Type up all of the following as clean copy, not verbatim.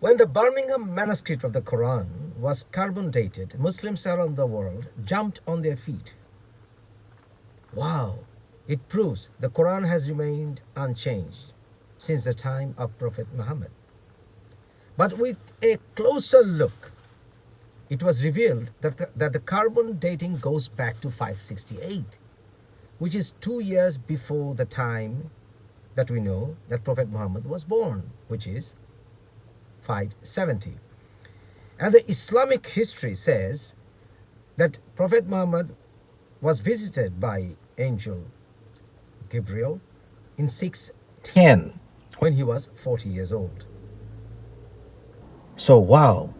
When the Birmingham manuscript of the Quran was carbon dated, Muslims around the world jumped on their feet. Wow! It proves the Quran has remained unchanged since the time of Prophet Muhammad. But with a closer look, it was revealed that the carbon dating goes back to 568, which is 2 years before the time that we know that Prophet Muhammad was born, which is 570. And the Islamic history says that Prophet Muhammad was visited by angel Gabriel in 610 when he was 40 years old. So wow,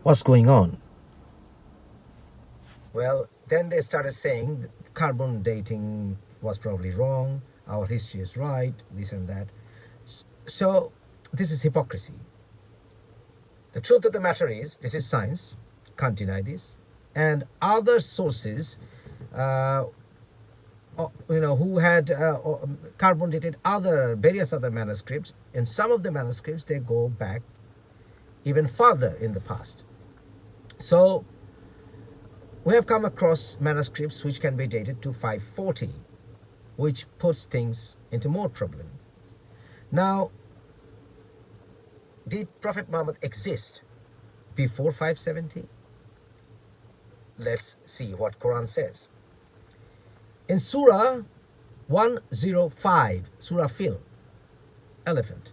what's going on? Well, then they started saying carbon dating was probably wrong, our history is right, this and that. So this is hypocrisy. The truth of the matter is, this is science, can't deny this, and other sources, who had carbon dated various other manuscripts. In some of the manuscripts, they go back even further in the past. So we have come across manuscripts which can be dated to 540, which puts things into more problem. Now, did Prophet Muhammad exist before 570? Let's see what Quran says. In Surah 105, Surah Fil, elephant,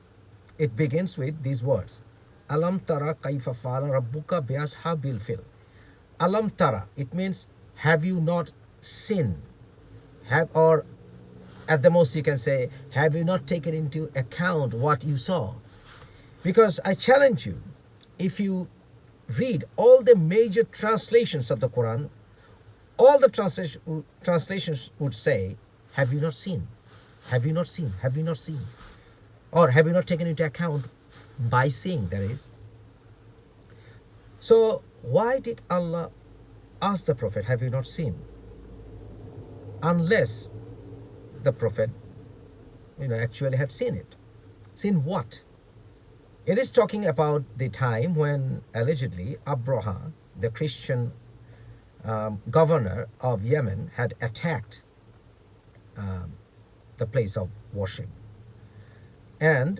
it begins with these words. Alam tara kaifa fa'ala rabbuka bi ashabil fil. Alam tara, it means have you not seen? Or at the most you can say, have you not taken into account what you saw? Because I challenge you, if you read all the major translations of the Quran, all the translations would say, have you not seen? Have you not seen? Have you not seen? Or have you not taken into account by seeing, that is. So why did Allah ask the Prophet, have you not seen? Unless the Prophet actually had seen it. Seen what? It is talking about the time when allegedly Abraha, the Christian governor of Yemen, had attacked the place of worship. And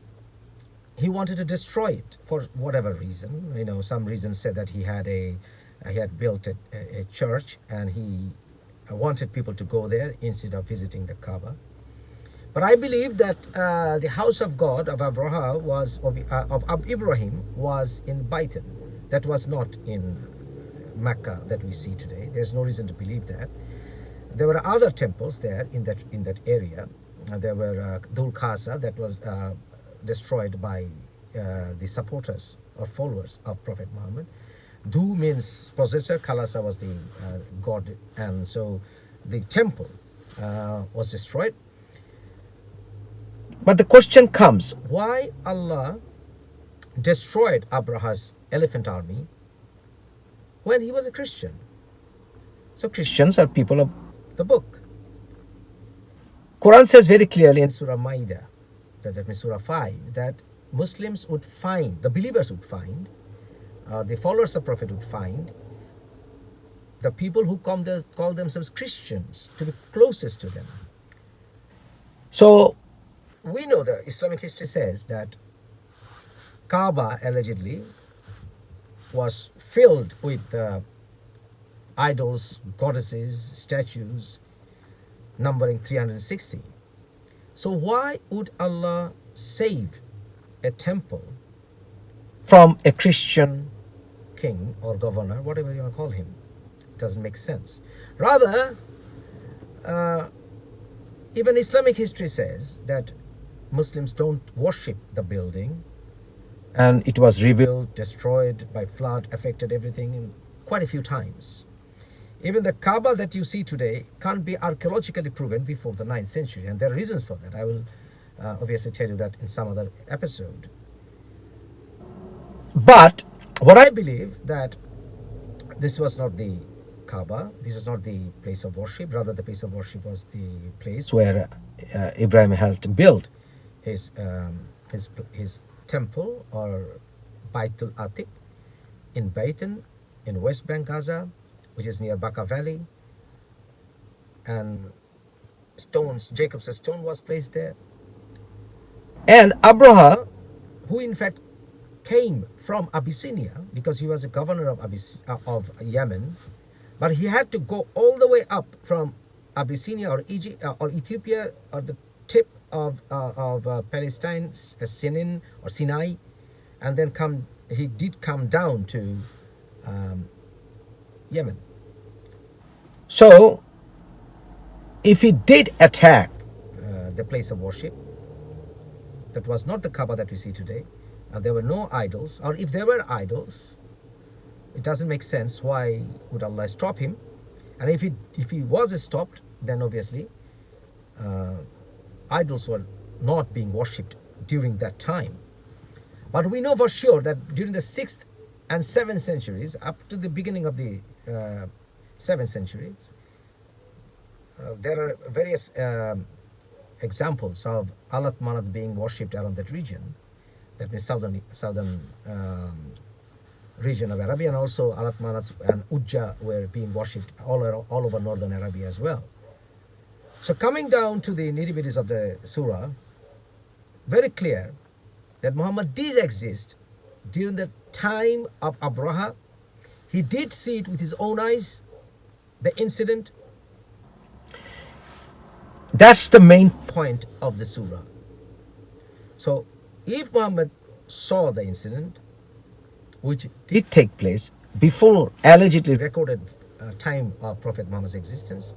he wanted to destroy it for whatever reason. Some reasons said that he had built a church and he wanted people to go there instead of visiting the Kaaba. But I believe that the house of God of Abraham of Ibrahim was in Baitan. That was not in Mecca that we see today. There's no reason to believe that. There were other temples there in that area. There were Dhul Khasa that was destroyed by the supporters or followers of Prophet Muhammad. Dhu means possessor, Khalasa was the god, and so the temple was destroyed. But the question comes, why Allah destroyed Abraha's elephant army when he was a Christian? So Christians are people of the book. Quran says very clearly in Surah Ma'idah, that means Surah 5, that Muslims would find, the believers would find, the followers of Prophet would find, the people who call themselves Christians to be closest to them. So we know the Islamic history says that Kaaba allegedly was filled with idols, goddesses, statues, numbering 360. So why would Allah save a temple from a Christian king or governor, whatever you want to call him? It doesn't make sense. Rather, even Islamic history says that Muslims don't worship the building, and it was rebuilt, destroyed by flood, affected everything quite a few times. Even the Kaaba that you see today can't be archaeologically proven before the 9th century, and there are reasons for that. I will obviously tell you that in some other episode. But what I believe, that this was not the Kaaba, this was not the place of worship. Rather, the place of worship was the place where Ibrahim had built his temple or Baitul Atiq in Baitan, in West Bank, Gaza, which is near Baka Valley, and Jacob's stone was placed there. And Abraha, who in fact came from Abyssinia because he was a governor of Yemen, but he had to go all the way up from Abyssinia or Egypt or Ethiopia or the tip of Palestine, Sinin or Sinai, and then he did come down to Yemen. So, if he did attack the place of worship, that was not the Kaaba that we see today, and there were no idols, or if there were idols, it doesn't make sense. Why would Allah stop him? And if he was stopped, then obviously idols were not being worshipped during that time. But we know for sure that during the 6th and 7th centuries, up to the beginning of the 7th centuries, there are various examples of Alat Manat being worshipped around that region. That means southern region of Arabia, and also Alat Manat and Ujja were being worshipped all over northern Arabia as well. So coming down to the nitty-bitties of the surah, very clear that Muhammad did exist during the time of Abraha. He did see it with his own eyes, the incident. That's the main point of the surah. So if Muhammad saw the incident, which did take place before allegedly recorded time of Prophet Muhammad's existence,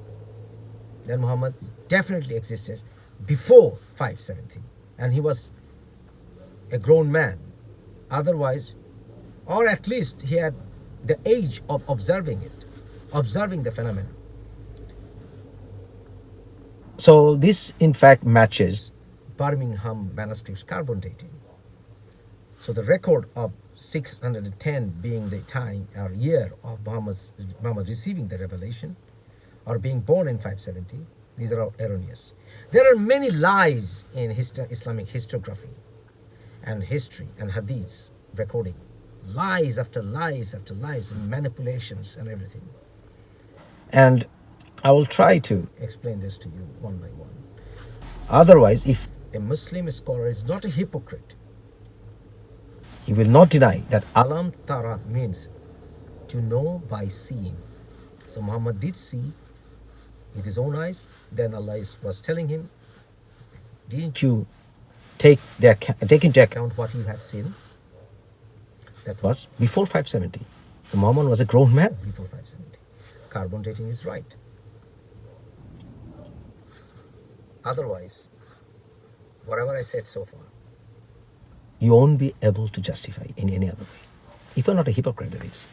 then Muhammad definitely existed before 570, and he was a grown man. Otherwise, or at least he had the age of observing the phenomena. So this in fact matches Birmingham manuscripts carbon dating. So the record of 610 being the time or year of Muhammad receiving the revelation or being born in 570, these are all erroneous. There are many lies in Islamic historiography and history and hadiths recording. Lies after lies after lies and manipulations and everything. And I will try to explain this to you one by one. Otherwise, if a Muslim scholar is not a hypocrite, he will not deny that alam tara means to know by seeing. So Muhammad did see with his own eyes. Then Allah was telling him, didn't you take into account what you had seen? That was before 570. So Muhammad was a grown man before 570. Carbon dating is right. Otherwise, whatever I said so far, you won't be able to justify in any other way. If you're not a hypocrite, that is.